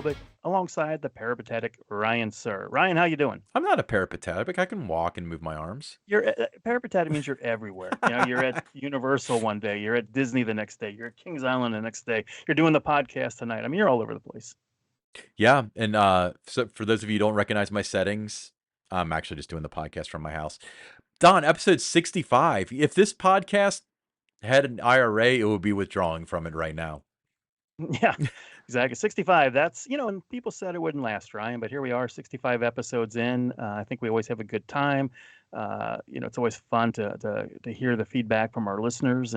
Melvick, alongside the peripatetic Ryan Sir. Ryan, how you doing? I'm not a peripatetic. I can walk and move my arms. You're peripatetic means you're everywhere. You're at Universal one day, you're at Disney the next day, you're at Kings Island the next day, you're doing the podcast tonight. I mean, you're all over the place. Yeah, and so for those of you who don't recognize my settings, I'm actually just doing the podcast from my house. Don, episode 65. If this podcast had an IRA, it would be withdrawing from it right now. Yeah, exactly. 65. And people said it wouldn't last, Ryan, but here we are, 65 episodes in. I think we always have a good time. It's always fun to hear the feedback from our listeners,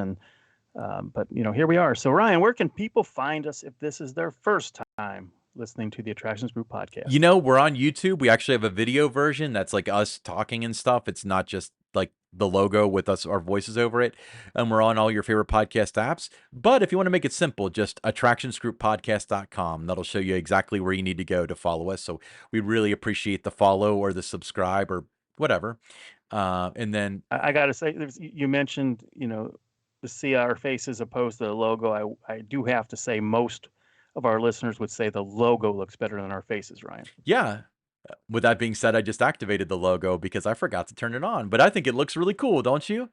but here we are. So, Ryan, where can people find us if this is their first time listening to the Attractions Group podcast? We're on YouTube. We actually have a video version that's like us talking and stuff. It's not just like the logo with us, our voices over it. And we're on all your favorite podcast apps. But if you want to make it simple, just attractionsgrouppodcast.com. That'll show you exactly where you need to go to follow us. So we really appreciate the follow or the subscribe or whatever. And then I got to say, you mentioned, to see our faces opposed to the logo. I do have to say, most of our listeners would say the logo looks better than our faces, Ryan. Yeah. With that being said, I just activated the logo because I forgot to turn it on, but I think it looks really cool, don't you?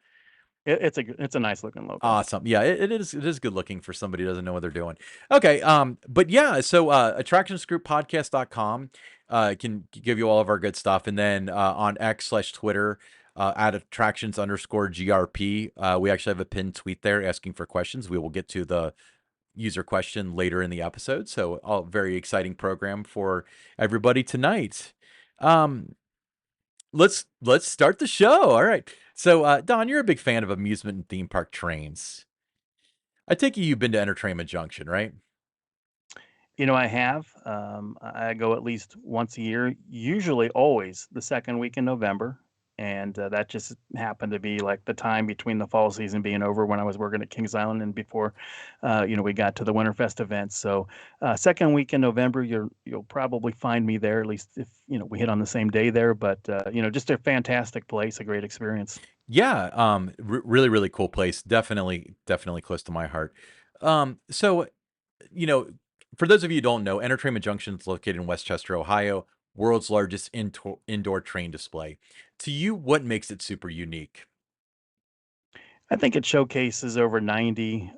It's a nice looking logo. Awesome. Yeah, it is good looking for somebody who doesn't know what they're doing. Okay, but yeah, so attractionsgrouppodcast.com can give you all of our good stuff. And then on X/Twitter, at attractions_GRP, we actually have a pinned tweet there asking for questions. We will get to the user question later in the episode. So a very exciting program for everybody tonight. Let's start the show. All right. So Don, you're a big fan of amusement and theme park trains. I take it you've been to EnterTRAINment Junction, right? I have. I go at least once a year, usually always the second week in November. And that just happened to be like the time between the fall season being over when I was working at Kings Island and before, we got to the Winterfest event. So, second week in November, you'll probably find me there, at least if we hit on the same day there. But just a fantastic place, a great experience. Yeah, really, really cool place. Definitely, definitely close to my heart. So, you know, for those of you who don't know, EnterTRAINment Junction is located in Westchester, Ohio, world's largest indoor train display. To you, what makes it super unique? I think it showcases over 90,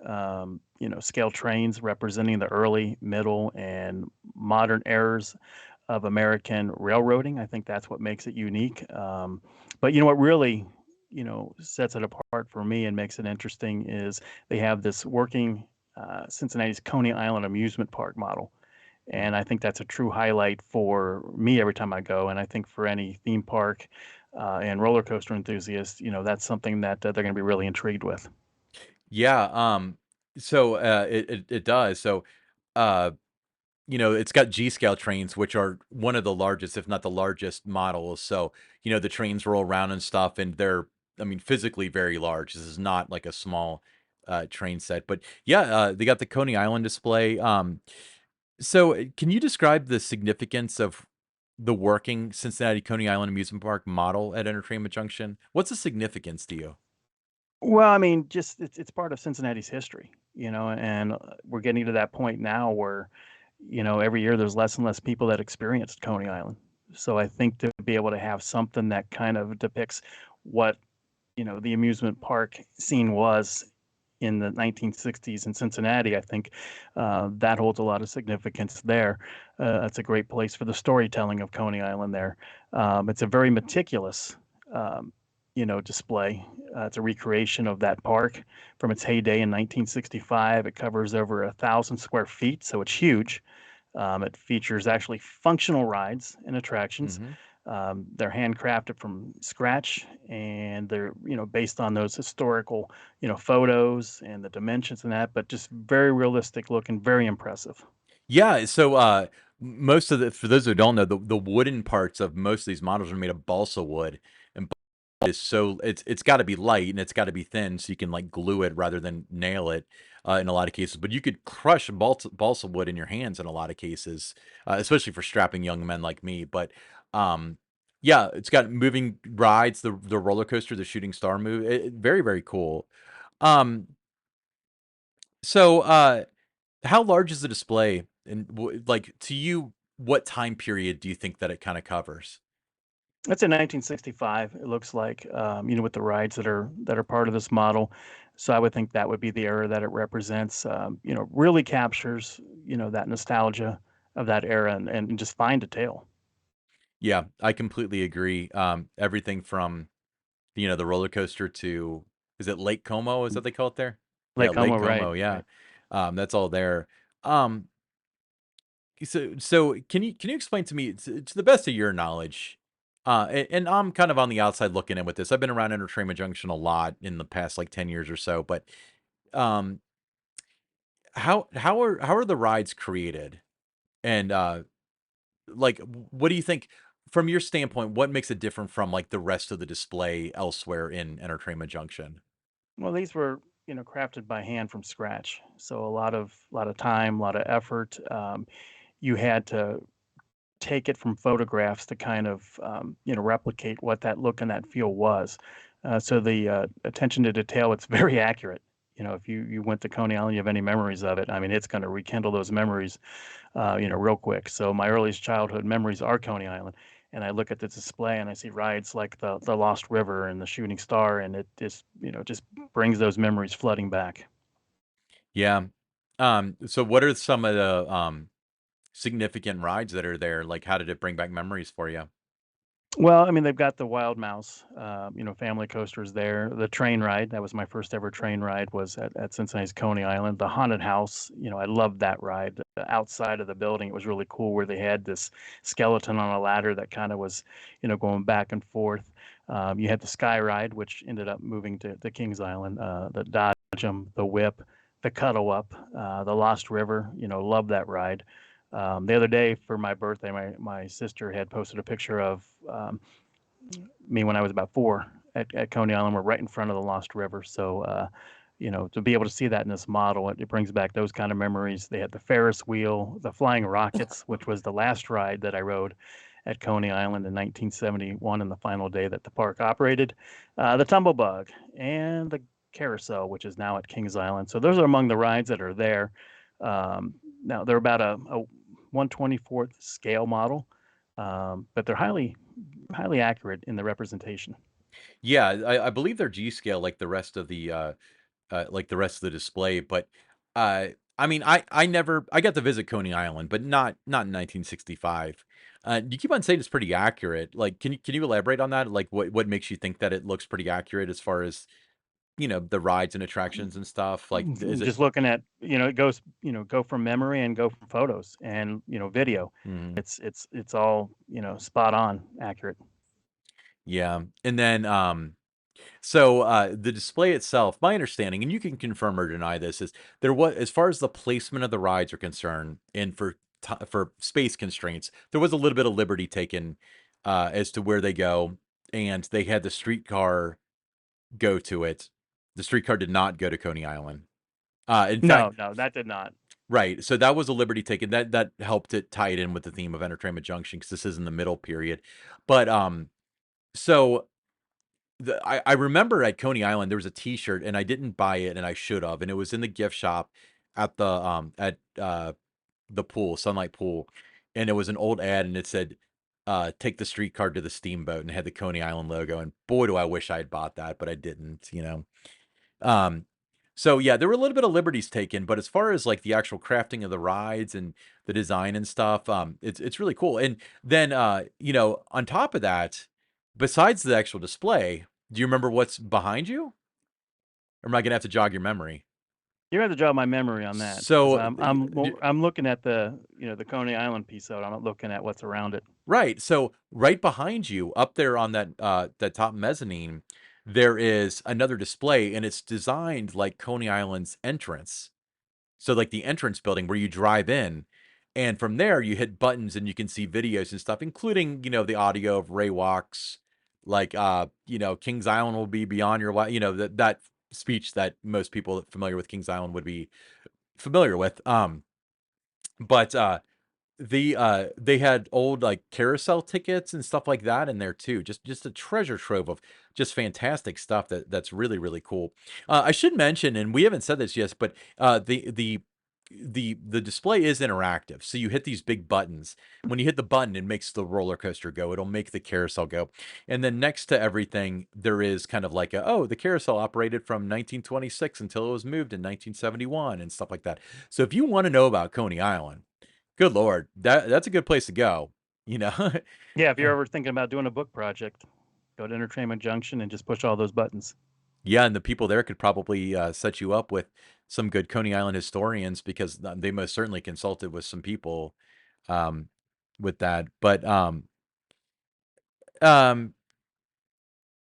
scale trains representing the early, middle, and modern eras of American railroading. I think that's what makes it unique. But what really, sets it apart for me and makes it interesting is they have this working Cincinnati's Coney Island amusement park model. And I think that's a true highlight for me every time I go. And I think for any theme park and roller coaster enthusiast, that's something that they're going to be really intrigued with. Yeah, so it does. So, uh, it's got G scale trains, which are one of the largest, if not the largest models. So, the trains roll around and stuff, and they're, I mean, physically very large. This is not like a small train set, but yeah, they got the Coney Island display. So can you describe the significance of the working Cincinnati Coney Island amusement park model at EnterTRAINment Junction? What's the significance to you? Well, I mean, just it's part of Cincinnati's history, and we're getting to that point now where, every year there's less and less people that experienced Coney Island. So I think to be able to have something that kind of depicts what, the amusement park scene was in the 1960s in Cincinnati, I think that holds a lot of significance there. It's a great place for the storytelling of Coney Island there. It's a very meticulous, display. It's a recreation of that park from its heyday in 1965. It covers over 1,000 square feet, so it's huge. It features actually functional rides and attractions. Hmm. They're handcrafted from scratch, and they're based on those historical photos and the dimensions and that, but just very realistic looking, very impressive. Yeah, so most of the for those who don't know, the wooden parts of most of these models are made of balsa wood, and is so it's got to be light and it's got to be thin so you can like glue it rather than nail it in a lot of cases. But you could crush balsa wood in your hands in a lot of cases, especially for strapping young men like me. But um, yeah, it's got moving rides, the roller coaster, the shooting star move. Very very cool. Um, so how large is the display And like to you, what time period do you think that it kind of covers? That's in 1965, it looks like, with the rides that are part of this model. So I would think that would be the era that it represents, really captures, that nostalgia of that era and just fine detail. Yeah, I completely agree. Everything from the roller coaster to is it Lake Como? Is that they call it there? Yeah, Lake Como, Lake right, Como. Yeah, right. that's all there. Um, so can you explain to me to the best of your knowledge? And I'm kind of on the outside looking in with this. I've been around Entertainment Junction a lot in the past like 10 years or so, but um, how are the rides created? And like, what do you think from your standpoint? What makes it different from like the rest of the display elsewhere in Entertainment Junction? Well, these were, crafted by hand from scratch, so a lot of time, a lot of effort. You had to take it from photographs to kind of, replicate what that look and that feel was. So the attention to detail, it's very accurate. If you went to Coney Island, you have any memories of it, I mean, it's going to rekindle those memories, real quick. So my earliest childhood memories are Coney Island, and I look at the display and I see rides like the Lost River and the Shooting Star, and it just brings those memories flooding back. Yeah. So what are some of the significant rides that are there? Like, how did it bring back memories for you? Well, I mean, they've got the Wild Mouse, family coasters there. The train ride, that was my first ever train ride, was at Cincinnati's Coney Island. The haunted house, I loved that ride. The outside of the building, it was really cool where they had this skeleton on a ladder that kind of was, going back and forth. You had the Sky Ride, which ended up moving to Kings Island, the Dodge 'em, the Whip, the Cuddle Up, the Lost River, love that ride. The other day for my birthday, my sister had posted a picture of me when I was about 4 at Coney Island. We're right in front of the Lost River, so to be able to see that in this model, it brings back those kind of memories. They had the Ferris wheel, the Flying Rockets, which was the last ride that I rode at Coney Island in 1971, and the final day that the park operated. The Tumble Bug and the Carousel, which is now at Kings Island. So those are among the rides that are there. Now they're about a 1/24th scale model, but they're highly accurate in the representation. Yeah, I believe they're G scale like the rest of the display, but uh, I mean, I never I got to visit Coney Island, but not in 1965. You keep on saying it's pretty accurate. Like, can you elaborate on that? Like, what makes you think that it looks pretty accurate as far as the rides and attractions and stuff? Like, is it? Just looking at, it goes, go from memory and go from photos and, video. Mhm. It's all, spot on accurate. Yeah, and then so, the display itself, my understanding, and you can confirm or deny this, is there was as far as the placement of the rides are concerned, and for space constraints, there was a little bit of liberty taken as to where they go, and they had the streetcar go to it. The streetcar did not go to Coney Island. In fact, No, no, that did not. right. So that was a liberty taken. That helped it tie it in with the theme of Entertainment Junction because this is in the middle period. But so I remember at Coney Island, there was a T-shirt, and I didn't buy it, and I should have, and it was in the gift shop at the pool, Sunlight Pool, and it was an old ad, and it said, "Take the streetcar to the steamboat," and it had the Coney Island logo, and boy, do I wish I had bought that, but I didn't. Um, so yeah, there were a little bit of liberties taken, but as far as like the actual crafting of the rides and the design and stuff, it's really cool. And then on top of that, besides the actual display, do you remember what's behind you? Or am I gonna have to jog your memory? You're going to jog my memory on that because So I'm looking at the Coney Island piece of it. I'm not looking at what's around it. right, so right behind you, up there on that top mezzanine, there is another display, and it's designed like Coney Island's entrance. So, like, the entrance building where you drive in, and from there, you hit buttons and you can see videos and stuff, including, the audio of Ray Walk's, like, "Kings Island will be beyond your that speech that most people familiar with Kings Island would be familiar with, but, they had old, like, carousel tickets and stuff like that in there too, just a treasure trove of just fantastic stuff that's really, really cool. I should mention, and we haven't said this yet, but, the the display is interactive. So you hit these big buttons. When you hit the button, it makes the roller coaster go. It'll make the carousel go. And then next to everything, there is kind of like the carousel operated from 1926 until it was moved in 1971 and stuff like that. So if you want to know about Coney Island, good Lord, that's a good place to go, you know? Yeah, if you're ever thinking about doing a book project, go to Entertainment Junction and just push all those buttons. Yeah, and the people there could probably set you up with some good Coney Island historians because they most certainly consulted with some people um, with that. But um,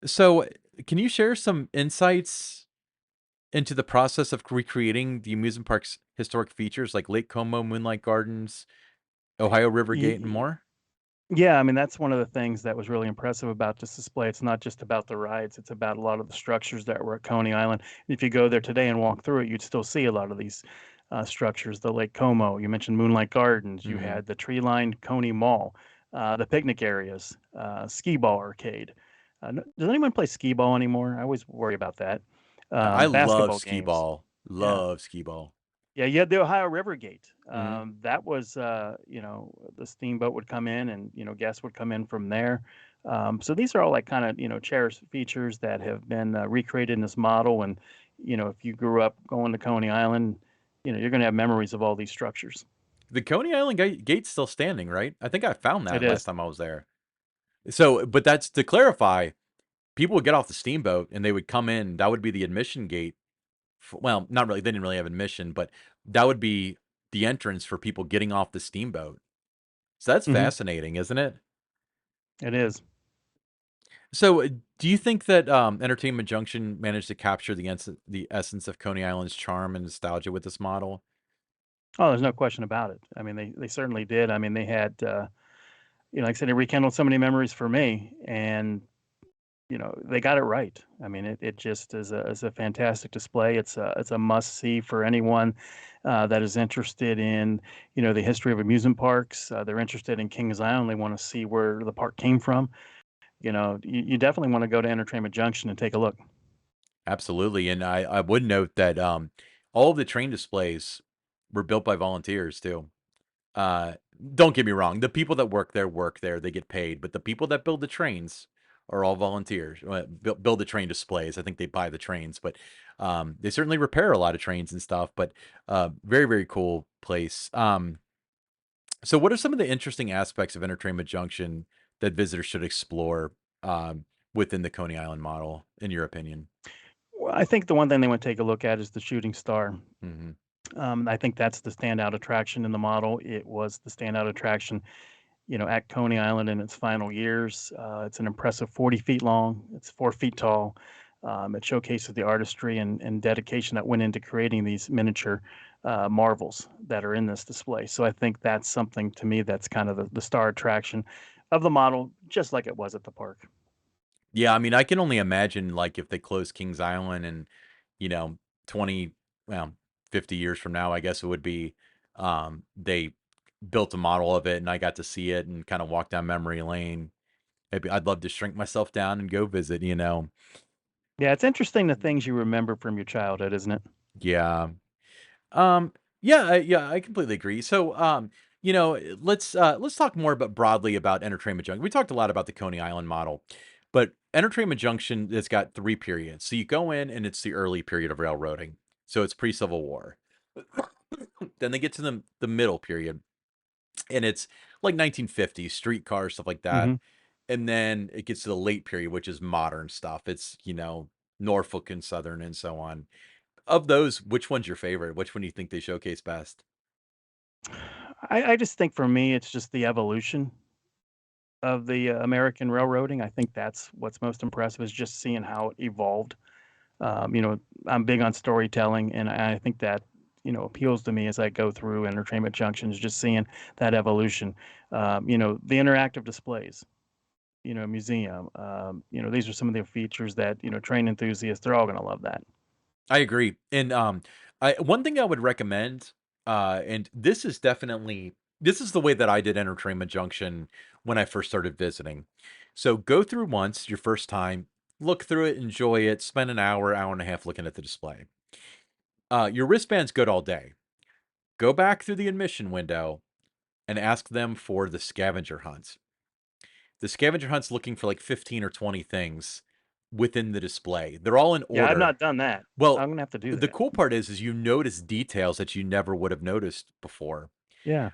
so can you share some insights into the process of recreating the amusement park's historic features like Lake Como, Moonlight Gardens, Ohio River Gate, and Y- more? Yeah, I mean, that's one of the things that was really impressive about this display. It's not just about the rides, it's about a lot of the structures that were at Coney Island. If you go there today and walk through it, you'd still see a lot of these structures. The Lake Como, you mentioned Moonlight Gardens, you Hmm. had the tree-lined Coney Mall, the picnic areas, skee ball arcade. Does anyone play skee ball anymore? I always worry about that. I love Basketball skee games. ball. Yeah. Love skee ball. Yeah, you had the Ohio River Gate. Hmm. That was, the steamboat would come in and, guests would come in from there. So these are all like kind of, cherished features that have been recreated in this model. And, if you grew up going to Coney Island, you're going to have memories of all these structures. The Coney Island gate's still standing, right? I think I found It that last is. time I was there. So, but that's to clarify, people would get off the steamboat and they would come in. That would be the admission gate. Well, not really. They didn't really have admission, but that would be the entrance for people getting off the steamboat. So that's Hmm. fascinating, isn't it? It is. So, do you think that Entertainment Junction managed to capture the essence of Coney Island's charm and nostalgia with this model? Oh, there's no question about it. I mean, they certainly did. I mean, they had, like I said, it rekindled so many memories for me. And they got it right. I mean, it just is a fantastic display. It's a must see for anyone that is interested in the history of amusement parks. They're interested in Kings Island. They want to see where the park came from. You definitely want to go to Entertainment Junction and take a look. Absolutely, and I would note that all of the train displays were built by volunteers too. Uh, don't get me wrong, the people that work there, they get paid, but the people that build the trains are all volunteers. Build the train displays. I think they buy the trains, but they certainly repair a lot of trains and stuff. But very, very cool place. So, what are some of the interesting aspects of Entertainment Junction that visitors should explore within the Coney Island model, in your opinion? Well, I think the one thing they want to take a look at is the shooting star. Hmm. I think that's the standout attraction in the model. It was the standout attraction at Coney Island in its final years. It's an impressive 40 feet long. It's 4 feet tall. It showcases the artistry and dedication that went into creating these miniature marvels that are in this display. So I think that's something to me that's kind of the star attraction of the model, just like it was at the park. Yeah, I mean, I can only imagine, like, if they close Kings Island and, 20, well, 50 years from now, I guess it would be, they built a model of it and I got to see it and kinda walk down memory lane. Maybe I'd love to shrink myself down and go visit, you know? Yeah, it's interesting the things you remember from your childhood, isn't it? Yeah. Um, yeah, I completely agree. So, let's talk more about broadly about Entertainment Junction. We talked a lot about the Coney Island model, but Entertainment Junction has got three periods. So you go in and it's the early period of railroading. So it's pre-Civil War. Then they get to the middle period, and it's like 1950s streetcars, stuff like that. Hmm. And then it gets to the late period, which is modern stuff. It's Norfolk and Southern and so on. Of those, which one's your favorite? Which one do you think they showcase best? I just think for me, it's just the evolution of the American railroading. I think that's what's most impressive is just seeing how it evolved. I'm big on storytelling, and I think that appeals to me as I go through entertainment junctions, just seeing that evolution. The interactive displays, museum. These are some of the features that train enthusiasts they're all going to love that. I agree. And I one thing I would recommend, and this is the way that I did Entertainment Junction when I first started visiting. So go through once your first time, look through it, enjoy it, spend an hour, hour and a half looking at the display. Your wristband's good all day. Go back through the admission window and ask them for the scavenger hunt. The scavenger hunt's looking for like 15 or 20 things within the display. They're all in Yeah, I've order. not done that. Well, I'm gonna have to do the that. cool part is you notice details that you never would have noticed before. Yeah.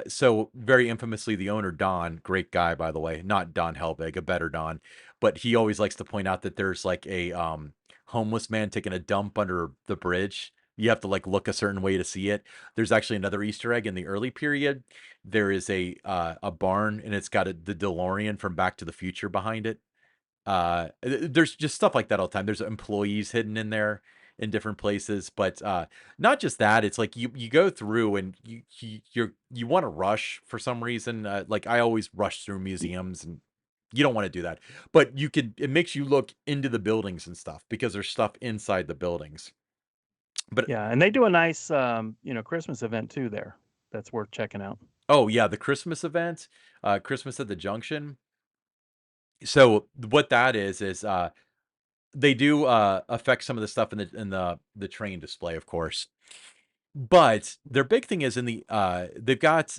So very infamously, the owner, Don, great guy, by the way, not Don Helbig, a better Don, but he always likes to point out that there's like a homeless man taking a dump under the bridge. You have to like look a certain way to see it. There's actually another Easter egg in the early period. There is a barn and it's got the DeLorean from Back to the Future behind it. There's just stuff like that all the time. There's employees hidden in there in different places, but not just that. It's like you go through and you want to rush for some reason. Like I always rush through Y museums, and you don't want to do that. But you could. It makes you look into the buildings and stuff because there's stuff inside the buildings. But yeah, and they do a nice, Christmas event too there. That's worth checking out. oh yeah, the Christmas event, Christmas at the Junction. So what that is they do affect some of the stuff in the train display, of course. But their big thing is in they've got,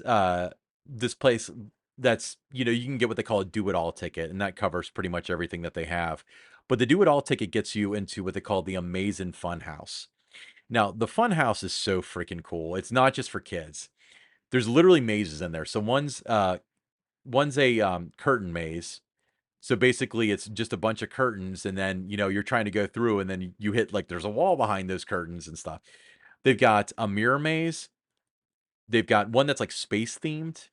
this place that's you can get what they call a do it all ticket, and that covers pretty much everything that they have. But the do it all ticket gets you into what they call the Amazing Fun House. Now, the Fun House is so freaking cool. It's not just for kids. There's literally mazes in there. So one's a, curtain maze. So basically, it's just a bunch of curtains, and then, you're trying to go through, and then you hit like there's a wall behind those curtains and stuff. They've got a mirror maze. They've got one that's, like, space themed.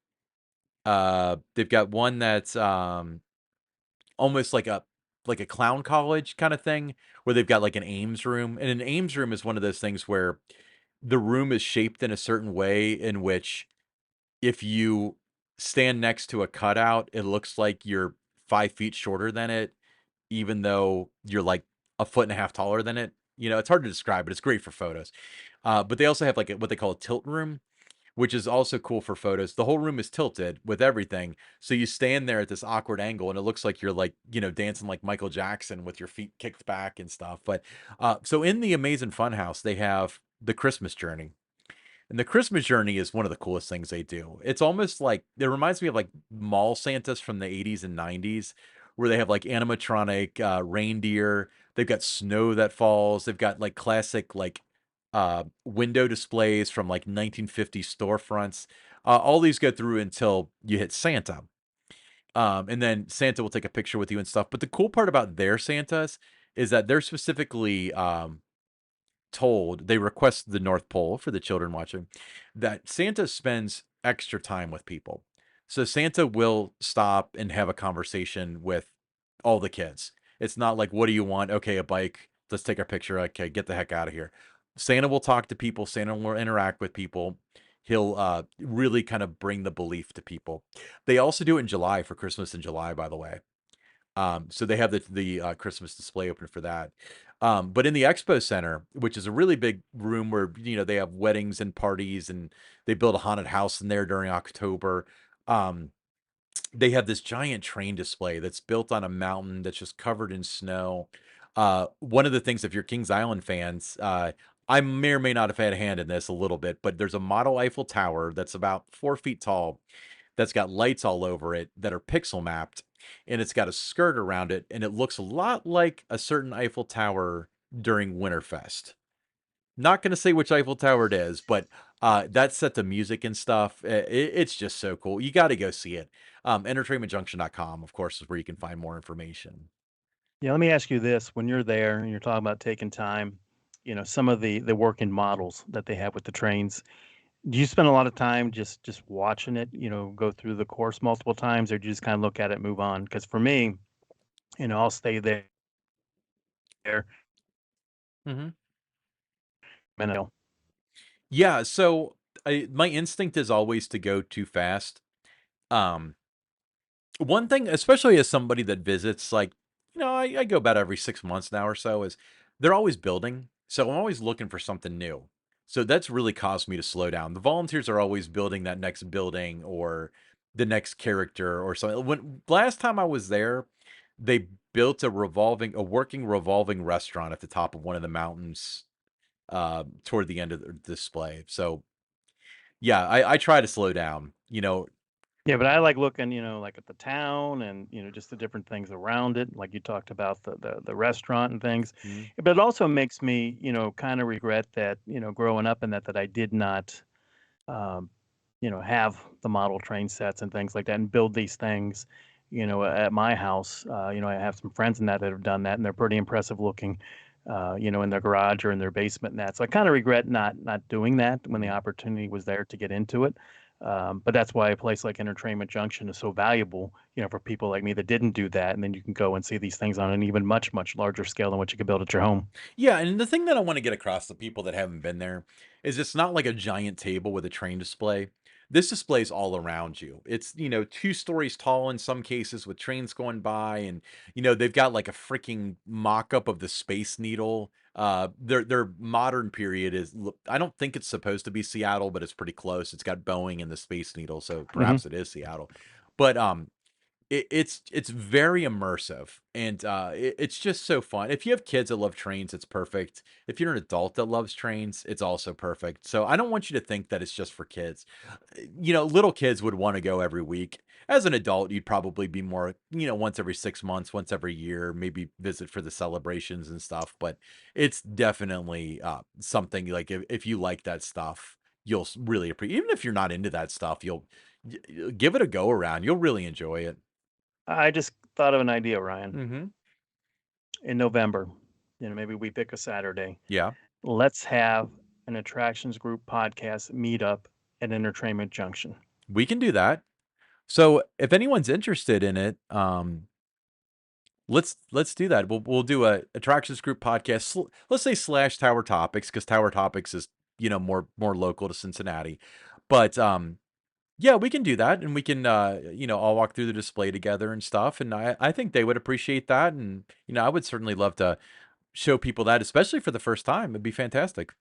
They've got one that's, almost like a clown college kinda thing, where they've got, like, an Ames room, and an Ames room is one of those things where the room is shaped in a certain way in which if you stand next to a cutout, it looks like you're 5 feet shorter than it, even though you're, like, a foot and a half taller than it. It's hard to describe, but it's great for photos. But they also have, like, what they call a tilt room, which is also cool for photos. The whole room is tilted with everything. So you stand there at this awkward angle and it looks like you're like, dancing like Michael Jackson with your feet kicked back and stuff. But so in the Amazing Funhouse, they have the Christmas journey. And the Christmas journey is one of the coolest things they do. It's almost like it reminds me of like mall Santas from the 80s and 90s, where they have like animatronic reindeer. They've got snow that falls. They've got like classic like window displays from like 1950s storefronts. All these go through until you hit Santa. And then Santa will take a picture with you and stuff. But the cool part about their Santas is that they're specifically told, they request the North Pole for the children watching, that Santa spends extra time with people. So Santa will stop and have a conversation with all the kids. It's not like, what do you want? Okay, a bike. Let's take our picture. Okay, get the heck out of here. Santa will talk to people. Santa will interact with people. He'll really kind of bring the belief to people. They also do it in July for Christmas in July, by the way. So they have the Christmas display open for that. But in the expo center, which is a really big room where they have weddings and parties, and they build a haunted house in there during October. Um, they have this giant train display that's built on a mountain that's just covered in snow. One of the things, if you're Kings Island fans, I may or may not have had a hand in this a little bit, but there's a model Eiffel Tower that's about 4 feet tall that's got lights all over it that are pixel mapped, and it's got a skirt around it, and it looks a lot like a certain Eiffel Tower during Winterfest. Not going to say which Eiffel Tower it is, but that's set to music and stuff. It's just so cool. You got to go see it. EnterTRAINmentJunction.com, of course, is where you can find more information. Yeah, let me ask you this, when you're there and you're talking about taking time, some of the working models that they have with the trains, do you spend a lot of time just watching it, go through the course multiple times, or do you just kinda look at it, move on? Because for me, I'll stay there hmm minute. Yeah, so my instinct is always to go too fast. Um, One thing, especially as somebody that visits, like, I go about every 6 months now or so, is they're always building. So I'm always looking for something new. So that's really caused me to slow down. The volunteers are always building that next building or the next character or something. When last time I was there, they built a working revolving restaurant at the top of one of the mountains toward the end of the display. So yeah, I try to slow down. Yeah, but I like looking, like at the town and, just the different things around it. Like you talked about the restaurant and things. Mhm. But it also makes me, kind of regret that, growing up in that I did not, um, have the model train sets and things like that and build these things, at my house. I have some friends in that have done that and they're pretty impressive looking, in their garage or in their basement and that. So I kind of regret not doing that when the Mhm. opportunity was there to get into it. But that's why a place like Entertainment Junction is so valuable, for people like me that didn't do that. And then you can go and see these things on an even much, much larger scale than what you could build at your home. Yeah, and the thing that I want to get across to people that haven't been there is it's not like a giant table with a train display. This display's all around you. It's, 2 stories tall in some cases with trains going by, and they've got like a freaking mock-up of the Space Needle. Their modern period I don't think it's supposed to be Seattle, but it's pretty close. It's got Boeing and the Space Needle, so Hmm. perhaps it is Seattle. But it's very immersive, and, it's just so fun. If you have kids that love trains, it's perfect. If you're an adult that loves trains, it's also perfect. So I don't want you to think that it's just for kids. Little kids would wanna go every week. As an adult, you'd probably be more, once every 6 months, once every year, maybe visit for the celebrations and stuff, but it's definitely, something like if you like that stuff, you'll really appreciate. Even if you're not into that stuff, give it a go around. You'll really enjoy it. I just thought of an idea, Ryan. Mhm. In November, maybe we pick a Saturday. Yeah, Let's have an attractions group podcast meetup at Entertainment Junction. we can do that. So, if anyone's interested in it, let's do that. We'll do a attractions group podcast. Let's say slash Tower Topics because Tower Topics is more local to Cincinnati. But yeah, we can do that, and we can all walk through the display together and stuff. And I think they would appreciate that, and I would certainly love to show people that, especially for the first time. It'd be fantastic.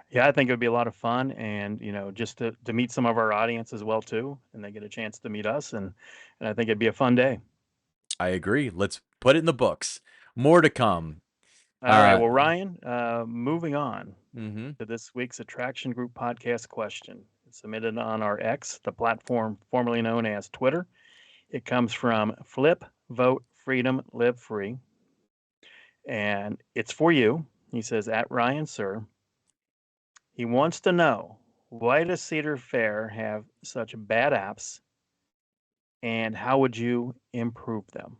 Yeah, I think it would be a lot of fun, and just to meet some of our audience as well too, and they get a chance to meet us, and I think it'd be a fun day. I agree. Let's put it in the books. More to come. All right, Uh, well, Ryan, moving on mhm. to this week's attraction group podcast question. It's submitted on our X, the platform formerly known as Twitter. It comes from Flip, Vote, Freedom, Live Free, and it's for you. He says, at Ryan, sir, he wants to know, why does Cedar Fair have such bad apps and how would you improve them?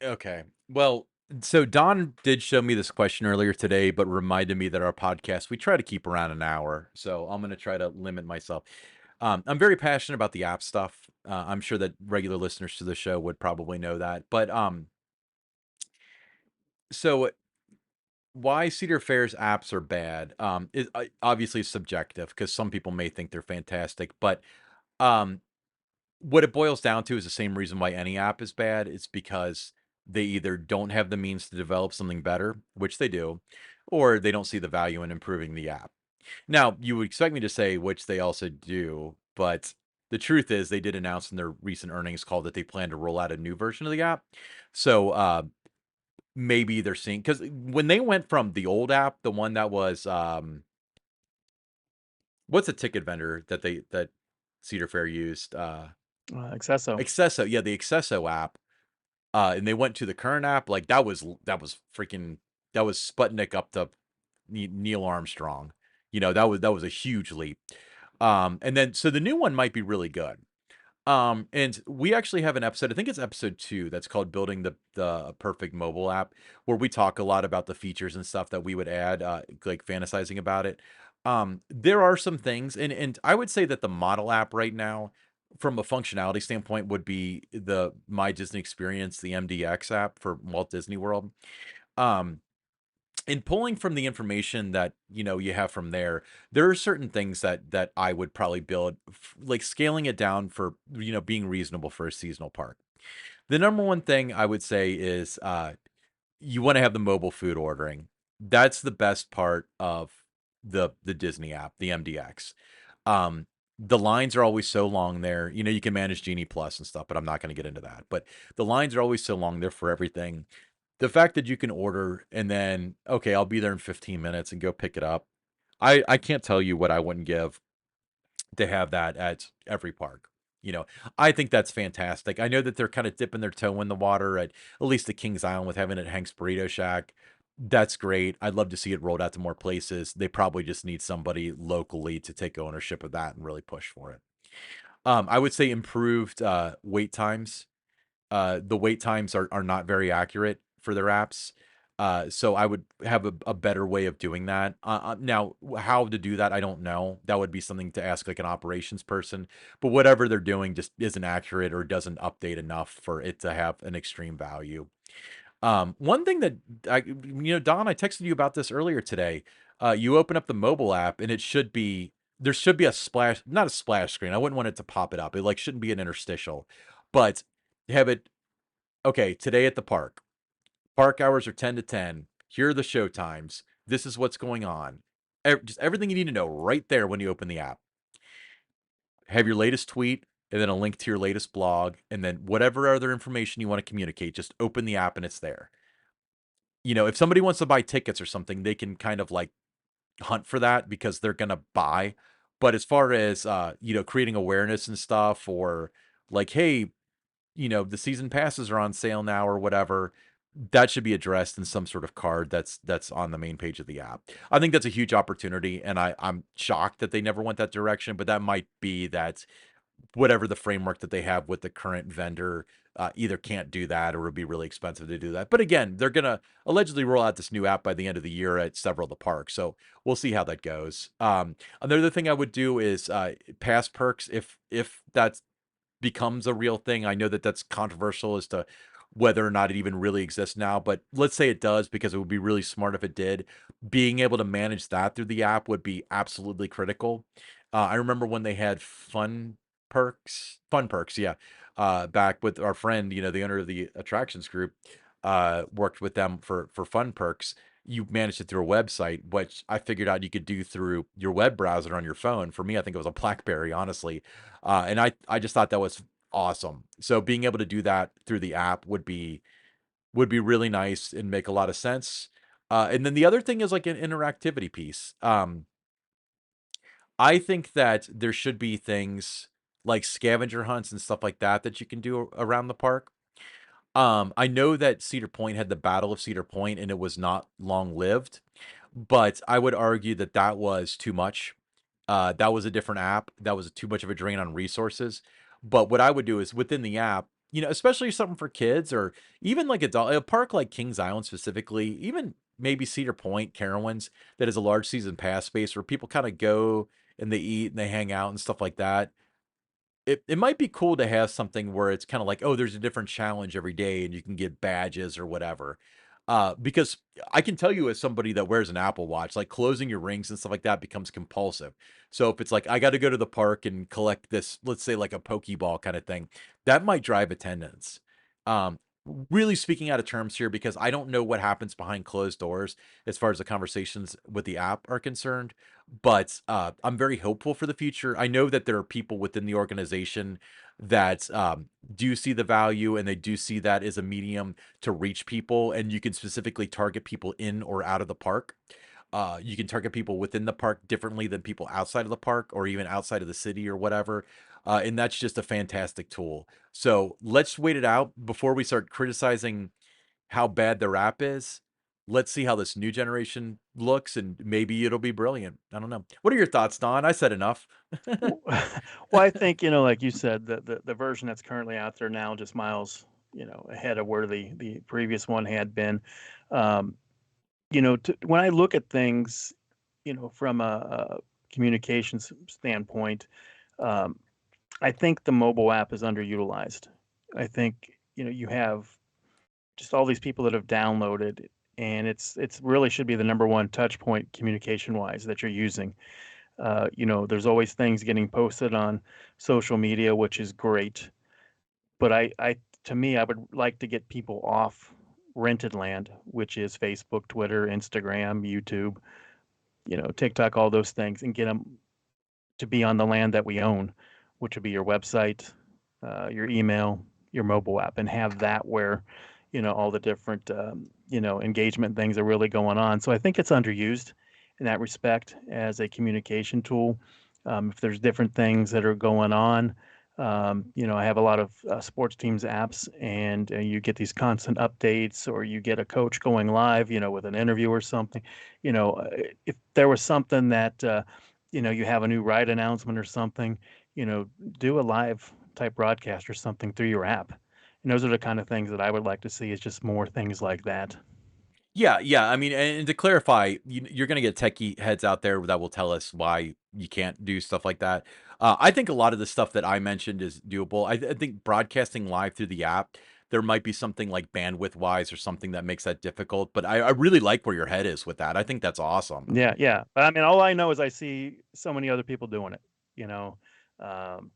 Okay. Well, so Don did show me this question earlier today, but reminded me that our podcast, we try to keep around an hour. So I'm going to try to limit myself. I'm very passionate about the app stuff. I'm sure that regular listeners to the show would probably know that. But so why Cedar Fair's apps are bad is obviously subjective because some people may think they're fantastic. But um, what it boils down to is the same reason why any app is bad. It's because they either don't have the means to develop something better, which they do, or they don't see the value in improving the app. Now, you would expect me to say which they also do, but the truth is they did announce in their recent earnings call that they plan to roll out a new version of the app. So maybe they're seeing because when they went from the old app, the one that was what's a ticket vendor that Cedar Fair used? Accesso. Accesso, yeah, the Accesso app. And they went to the current app, like, that was freaking that was Sputnik up to Neil Armstrong. That was a huge leap. And then so the new one might be really good. And we actually have an episode, I think it's episode 2, that's called Building the Perfect Mobile App, where we talk a lot about the features and stuff that we would add, like fantasizing about it. There are some things, and I would say that the model app right now, from a functionality standpoint, would be the My Disney Experience, the MDX app for Walt Disney World. Um, in pulling from the information that you have from there are certain things that I would probably build, like scaling it down for being reasonable for a seasonal park. The number one thing I would say is you want to have the mobile food ordering. That's the best part of the Disney app, the MDX. Um, the lines are always so long there. You can manage Genie Plus and stuff, but I'm not going to get into that. But the lines are always so long there for everything. The fact that you can order and then, "Okay, I'll be there in 15 minutes," and go pick it up. I can't tell you what I wouldn't give to have that at every park. You know, I think that's fantastic. I know that they're kinda dipping their toe in the water at least the Kings Island with having it at Hank's Burrito Shack. That's great. I'd love to see it rolled out to more places. They probably just need somebody locally to take ownership of that and really push for it. I would say improved, wait times. The wait times are not very accurate for their apps. So I would have a better way of doing that. Now, how to do that, I don't know. That would be something to ask like an operations person. But whatever they're doing just isn't accurate or doesn't update enough for it to have an extreme value. One thing that Don, I texted you about this earlier today. You open up the mobile app and there should be a splash, not a splash screen. I wouldn't want it to pop it up. It like shouldn't be an interstitial, but have it okay, today at the park. Park hours are 10 to 10. Here are the show times. This is what's going on. Just everything you need to know right there when you open the app. Have your latest tweet and then a link to your latest blog and then whatever other information you want to communicate, just open the app and it's there. If somebody wants to buy tickets or something, they can kind of like hunt for that because they're going to buy. But as far as creating awareness and stuff or like, hey, the season passes are on sale now or whatever, that should be addressed in some sort of card that's on the main page of the app. I think that's a huge opportunity, and I'm shocked that they never went that direction, but that might be that whatever the framework that they have with the current vendor either can't do that or would be really expensive to do that. But again, they're gonna allegedly roll out this new app by the end of the year at several of the parks, so we'll see how that goes. Another thing I would do is pass perks if that becomes a real thing. I know that that's controversial as to whether or not it even really exists now, but let's say it does because it would be really smart if it did. Being able to manage that through the app would be absolutely critical. I remember when they had fun perks, yeah. Back with our friend, the owner of the attractions group, worked with them for fun perks. You managed it through a website, which I figured out you could do through your web browser on your phone. For me, I think it was a BlackBerry, honestly. And I just thought that was awesome. So being able to do that through the app would be really nice and make a lot of sense. And then the other thing is like an interactivity piece. I think that there should be things like scavenger hunts and stuff like that that you can do around the park. I know that Cedar Point had the Battle of Cedar Point and it was not long lived, but I would argue that that was too much. That was a different app. That was too much of a drain on resources. But what I would do is within the app, especially something for kids or even like a park like Kings Island specifically, even maybe Cedar Point, Carowinds, that is a large season pass space where people kind of go and they eat and they hang out and stuff like that. It might be cool to have something where it's kinda like, "Oh, there's a different challenge every day, and you can get badges or whatever." Because I can tell you as somebody that wears an Apple Watch, like, closing your rings and stuff like that becomes compulsive. So if it's like, I gotta go to the park and collect this, let's say, like a Pokeball kinda thing, that might drive attendance. Um, really speaking out of terms here because I don't know what happens behind closed doors as far as the conversations with the app are concerned. But, I'm very hopeful for the future. I know that there are people within the organization that, do see the value, and they do see that as a medium to reach people, and you can specifically target people in or out of the park. You can target people within the park differently than people outside of the park or even outside of the city or whatever, and that's just a fantastic tool. So, let's wait it out before we start criticizing how bad the rap is. Let's see how this new generation looks, and maybe it'll be brilliant. I don't know. What are your thoughts, Don? I said enough. W Well, I think, like you said, the version that's currently out there now just miles, ahead of where the previous one had been. Um, when I look at things, from a communications standpoint, um, I think the mobile app is underutilized. I think, you have just all these people that have downloaded, and it's really should be the number one touch point communication-wise that you're using. There's always things getting posted on social media, which is great. But to me, I would like to get people off rented land, which is Facebook, Twitter, Instagram, YouTube, TikTok, all those things, and get them to be on the land that we own, which would be your website, your email, your mobile app, and have that where, all the different, engagement things that are really going on. So I think it's underused in that respect as a communication tool. If there's different things that are going on, I have a lot of sports teams apps, and you get these constant updates, or you get a coach going live, with an interview or something. If there was something that, you have a new ride announcement or something, you know, do a live type broadcast or something through your app. And those are the kind of things that I would like to see, is just more things like that. Yeah, yeah. I mean, and to clarify, you're going to get techie heads out there that will tell us why you can't do stuff like that. I think a lot of the stuff that I mentioned is doable. I think broadcasting live through the app, there might be something like bandwidth wise or something that makes that difficult. But I really like where your head is with that. I think that's awesome. Yeah, yeah. But I mean, all I know is I see so many other people doing it, you know. Um,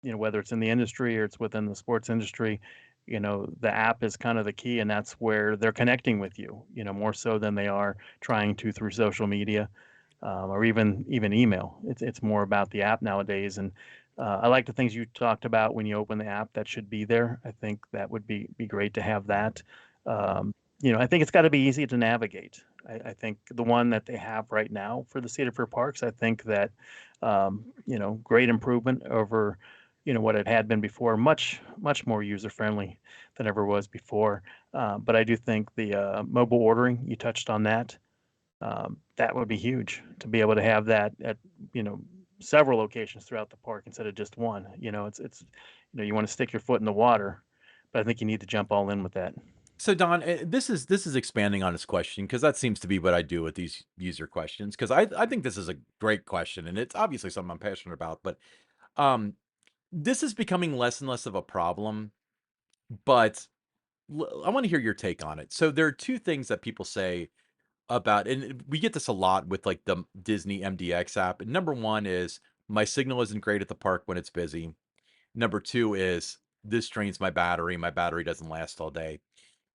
whether it's in the industry or it's within the sports industry, the app is kind of the key, and that's where they're connecting with you, more so than they are trying to through social media, or even email. It's more about the app nowadays, and I like the things you talked about when you open the app that should be there. I think that would be great to have that. I think it's got to be easy to navigate. I think the one that they have right now for the Cedar Fair parks, I think that great improvement over what it had been before, much more user friendly than ever was before. But I do think the mobile ordering, you touched on that. That would be huge to be able to have that at you know several locations throughout the park instead of just one. It's you want to stick your foot in the water, but I think you need to jump all in with that. So Don, this is expanding on this question because that seems to be what I do with these user questions. Because I think this is a great question and it's obviously something I'm passionate about. But um, this is becoming less and less of a problem. But I want to hear your take on it. So there are two things that people say about, and we get this a lot with like the Disney MDX app. And number one is my signal isn't great at the park when it's busy. Number two is this drains my battery. My battery doesn't last all day.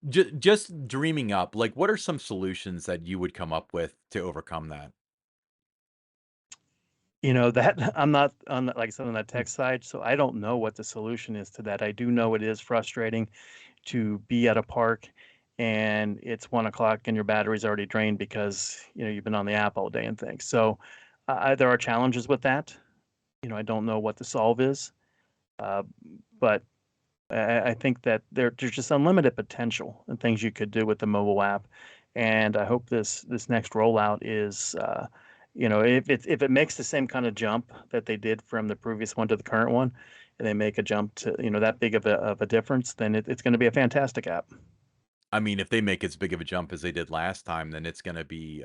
Just dreaming up, like what are some solutions that you would come up with to overcome that? That I'm not on like I said, on that Mm. tech side, so I don't know what the solution is to that. I do know it is frustrating to be at a park and it's 1 o'clock and your battery's already drained because you've been on the app all day and things. So there are challenges with that. I don't know what the solve is, uh, but I think that there's just unlimited potential and things you could do with the mobile app. And I hope this next rollout is, if it makes the same kind of jump that they did from the previous one to the current one, and they make a jump to that big of a difference, then it's going to be a fantastic app. I mean, if they make as big of a jump as they did last time, then it's going to be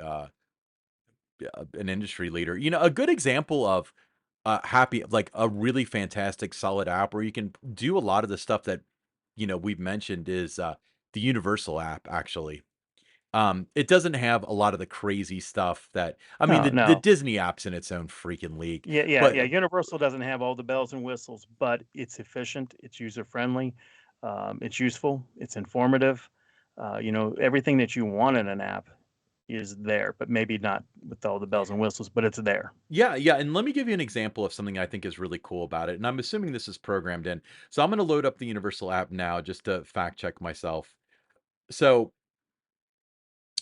an industry leader. A good example of happy, like a really fantastic, solid app where you can do a lot of the stuff that we've mentioned is the Universal app. Actually, it doesn't have a lot of the crazy stuff that I mean, No, the no. Disney app's in its own freaking league, Yeah, yeah, but yeah. Universal doesn't have all the bells and whistles, but it's efficient, it's user friendly, it's useful, it's informative. Everything that you want in an app is there, but maybe not with all the bells and whistles, but it's there. yeah, yeah, and let me give you an example of something I think is really cool about it, and I'm assuming this is programmed in. So I'm gonna load up the Universal app now just to fact check myself. So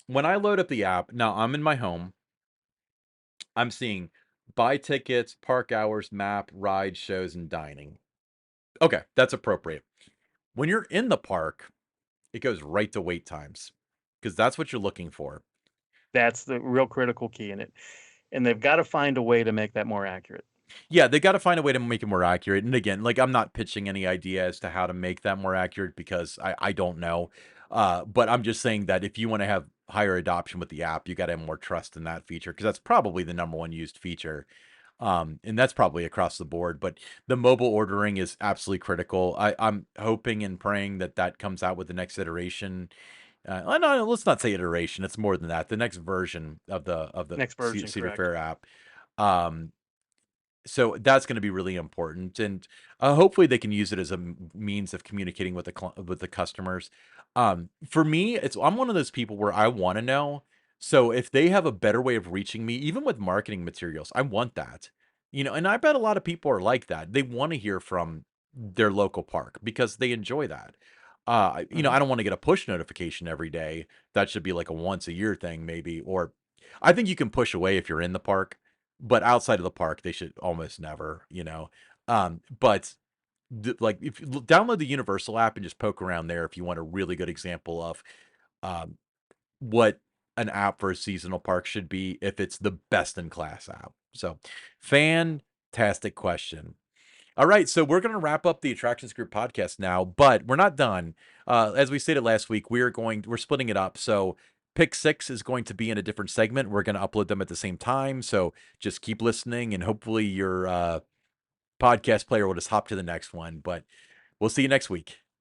when I load up the app, now I'm in my home, I'm seeing buy tickets, park hours, map, ride, shows, and dining. Okay, that's appropriate. When you're in the park, it goes right to wait times because that's what you're looking for. That's the real critical key in it. And they've got to find a way to make that more accurate. Yeah, they gotta find a way to make it more accurate, and again, like, I'm not pitching any idea as to how to make that more accurate because I don't know, but I'm just saying that if you wanna have higher adoption with the app, you gotta have more trust in that feature because that's probably the number 1 used feature, and that's probably across the board, but the mobile ordering is absolutely critical. I'm hoping and praying that that comes out with the next iteration, no, let's not say iteration, it's more than that, the next version of the Next version, Cedar correct. Fair app, um so that's gonna be really important, and, hopefully they can use it as a means of communicating with with the customers. For me, I'm one of those people where I wanna know, so if they have a better way of reaching me, even with marketing materials, I want that. And I bet a lot of people are like that. They wanna hear from their local park because they enjoy that. Mhm. I don't wanna get a push notification every day. That should be like a once a year thing maybe, or I think you can push away if you're in the park, but outside of the park, they should almost never, you know? But like, if you download the Universal app and just poke around there if you want a really good example of, um, what an app for a seasonal park should be if it's the best in class app. So, fantastic question. All right, so we're going to wrap up the Attractions Group podcast now, but we're not done. As we stated last week, we're splitting it up. So pick six is going to be in a different segment. We're going to upload them at the same time. So just keep listening, and hopefully your podcast player will just hop to the next one. But we'll see you next week.